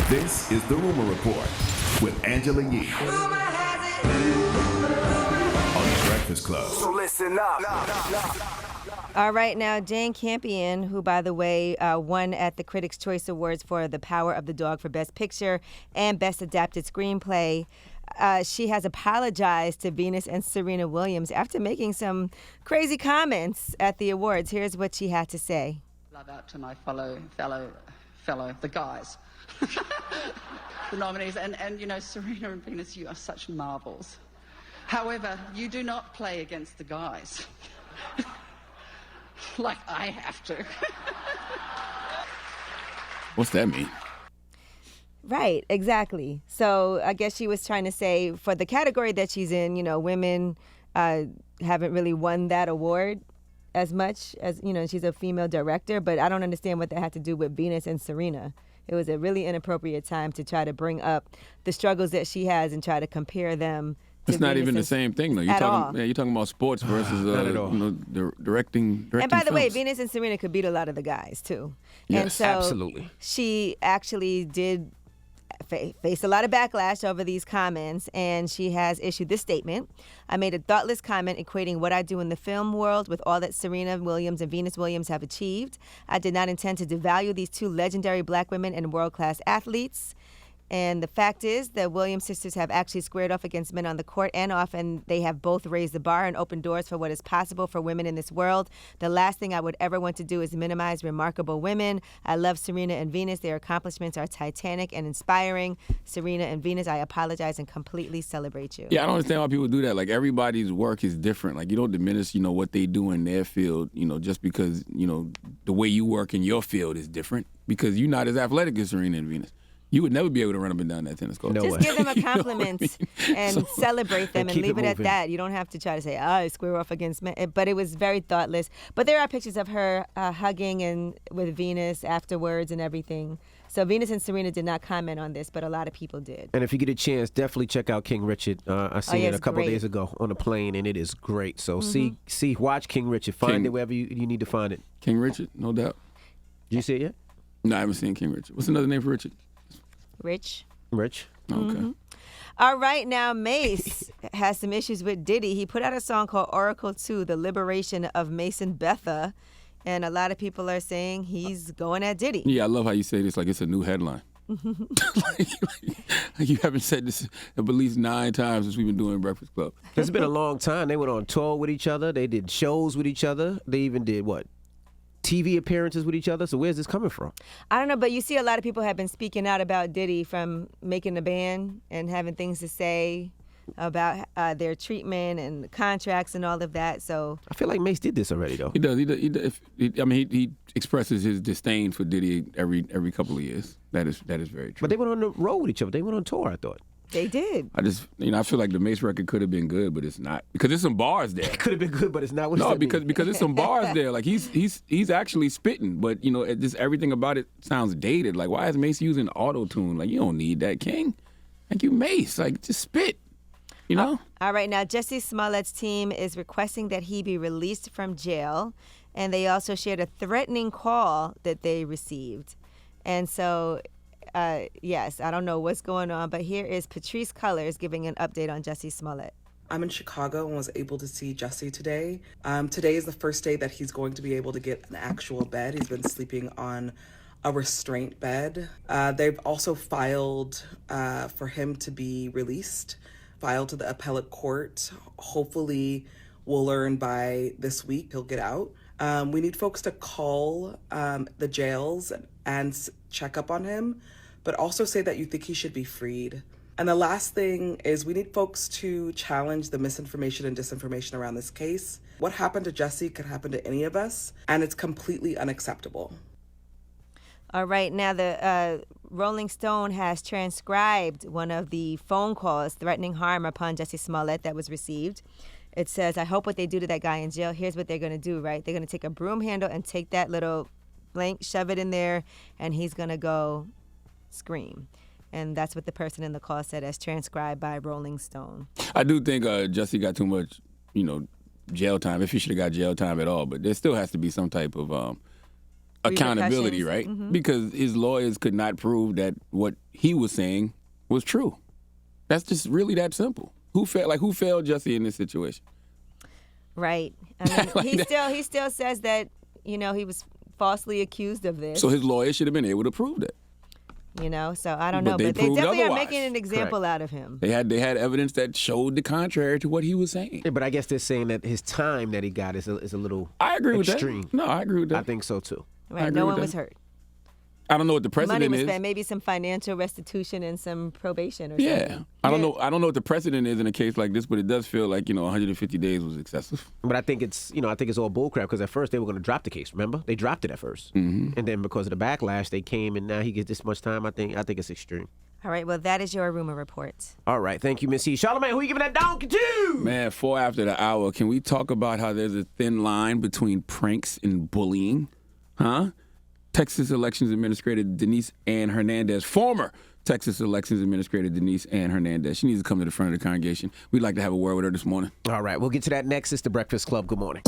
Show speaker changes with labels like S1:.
S1: This is The Rumor Report with Angela Yee on The Breakfast Club.
S2: So listen up.
S3: All right, now Jane Campion, who, by the way, won at the Critics' Choice Awards for The Power of the Dog for Best Picture and Best Adapted Screenplay, she has apologized to Venus and Serena Williams after making some crazy comments at the awards. Here's what she had to say.
S4: Love out to my fellow, the guys, the nominees, and you know, Serena and Venus, you are such marvels. However, you do not play against the guys. Like I have to.
S5: What's that mean?
S3: Right, exactly. So I guess she was trying to say for the category that she's in, you know, women haven't really won that award as much as, you know, she's a female director, but I don't understand what that had to do with Venus and Serena. It was a really inappropriate time to try to bring up the struggles that she has and try to compare them.
S5: It's not even the same thing, though. You're talking about sports versus directing.
S3: And by the way,
S5: films.
S3: Venus and Serena could beat a lot of the guys too.
S5: Yes,
S3: and so
S6: absolutely.
S3: She actually did face a lot of backlash over these comments, and she has issued this statement. I made a thoughtless comment equating what I do in the film world with all that Serena Williams and Venus Williams have achieved. I did not intend to devalue these two legendary black women and world-class athletes. And the fact is the Williams sisters have actually squared off against men on the court and off, and they have both raised the bar and opened doors for what is possible for women in this world. The last thing I would ever want to do is minimize remarkable women. I love Serena and Venus. Their accomplishments are titanic and inspiring. Serena and Venus, I apologize and completely celebrate you.
S5: Yeah, I don't understand why people do that. Like, everybody's work is different. Like, you don't diminish, you know, what they do in their field, you know, just because, you know, the way you work in your field is different because you're not as athletic as Serena and Venus. You would never be able to run up and down that tennis court.
S3: Just give them a compliment and celebrate them and leave it at that. You don't have to try to say, I square off against men. But it was very thoughtless. But there are pictures of her hugging and with Venus afterwards and everything. So Venus and Serena did not comment on this, but a lot of people did.
S6: And if you get a chance, definitely check out King Richard. I seen it a couple days ago on a plane, and it is great. So watch King Richard. Find it wherever you need to find it.
S5: King Richard, no doubt.
S6: Did you see it yet?
S5: No, I haven't seen King Richard. What's another name for Richard?
S3: Rich.
S6: Rich.
S5: Okay.
S3: All right, now Mase has some issues with Diddy. He put out a song called Oracle 2, The Liberation of Mason Betha, and a lot of people are saying he's going at Diddy.
S5: Yeah, I love how you say this like it's a new headline. like you haven't said this at least 9 times since we've been doing Breakfast Club.
S6: It's been a long time. They went on tour with each other. They did shows with each other. They even did, TV appearances with each other. So where's this coming from?
S3: I don't know, but you see a lot of people have been speaking out about Diddy from making the band and having things to say about their treatment and contracts and all of that. So
S6: I feel like Mase did this already, though.
S5: He does. He expresses his disdain for Diddy every couple of years. That is very true.
S6: But they went on the road with each other. They went on tour, I thought.
S3: They did.
S5: I feel like the Mase record could have been good, but it's not because there's some bars there.
S6: It could have been good, but it's not. What
S5: no, because there's some bars there. Like he's actually spitting, but you know, just everything about it sounds dated. Like, why is Mase using auto tune? Like, you don't need that, King. Like, you Mase, like, just spit. You know.
S3: All right, now Jussie Smollett's team is requesting that he be released from jail, and they also shared a threatening call that they received, and so. Yes, I don't know what's going on, but here is Patrice Cullors giving an update on Jussie Smollett.
S7: I'm in Chicago and was able to see Jussie today. Today is the first day that he's going to be able to get an actual bed. He's been sleeping on a restraint bed. They've also filed for him to be released, filed to the appellate court. Hopefully we'll learn by this week he'll get out. We need folks to call the jails and check up on him, but also say that you think he should be freed. And the last thing is we need folks to challenge the misinformation and disinformation around this case. What happened to Jussie could happen to any of us, and it's completely unacceptable.
S3: All right, now the Rolling Stone has transcribed one of the phone calls threatening harm upon Jussie Smollett that was received. It says, I hope what they do to that guy in jail, here's what they're going to do, right? They're going to take a broom handle and take that little blank, shove it in there, and he's going to go scream. And that's what the person in the call said, as transcribed by Rolling Stone.
S5: I do think Jussie got too much, jail time, if he should have got jail time at all. But there still has to be some type of accountability,
S3: repercussions.
S5: right?
S3: Mhm.
S5: Because his lawyers could not prove that what he was saying was true. That's just really that simple. Who failed Jussie in this situation?
S3: Right. I mean,
S5: Like
S3: he
S5: that.
S3: still says that, he was falsely accused of this.
S5: So his lawyers should have been able to prove that.
S3: So I don't know.
S5: But they
S3: But they
S5: proved
S3: definitely are
S5: otherwise.
S3: making an example out of him.
S5: They had evidence that showed the contrary to what he was saying.
S6: Yeah, but I guess they're saying that his time that he got is a little
S5: I agree with
S6: extreme.
S5: that. No, I agree with that.
S6: I think so too.
S3: Right.
S5: agree
S3: No
S5: with
S3: one
S5: that.
S3: was hurt.
S5: I don't know what the
S3: Money
S5: precedent
S3: was
S5: is.
S3: spent, maybe some financial restitution and some probation or
S5: Yeah.
S3: something.
S5: I don't know what the precedent is in a case like this, but it does feel like, 150 days was excessive.
S6: But I think it's all bullcrap because at first they were going to drop the case. Remember, they dropped it at 1st and then because of the backlash, they came and now he gets this much time. I think it's extreme.
S3: All right. Well, that is your rumor report.
S6: All right, thank you, Miss E. Charlamagne, who you giving that donkey to?
S5: Man, 4 after the hour, can we talk about how there's a thin line between pranks and bullying? Huh? Texas Elections Administrator Denise Ann Hernandez, former Texas Elections Administrator Denise Ann Hernandez. She needs to come to the front of the congregation. We'd like to have a word with her this morning.
S6: All right, we'll get to that next. It's the Breakfast Club. Good morning.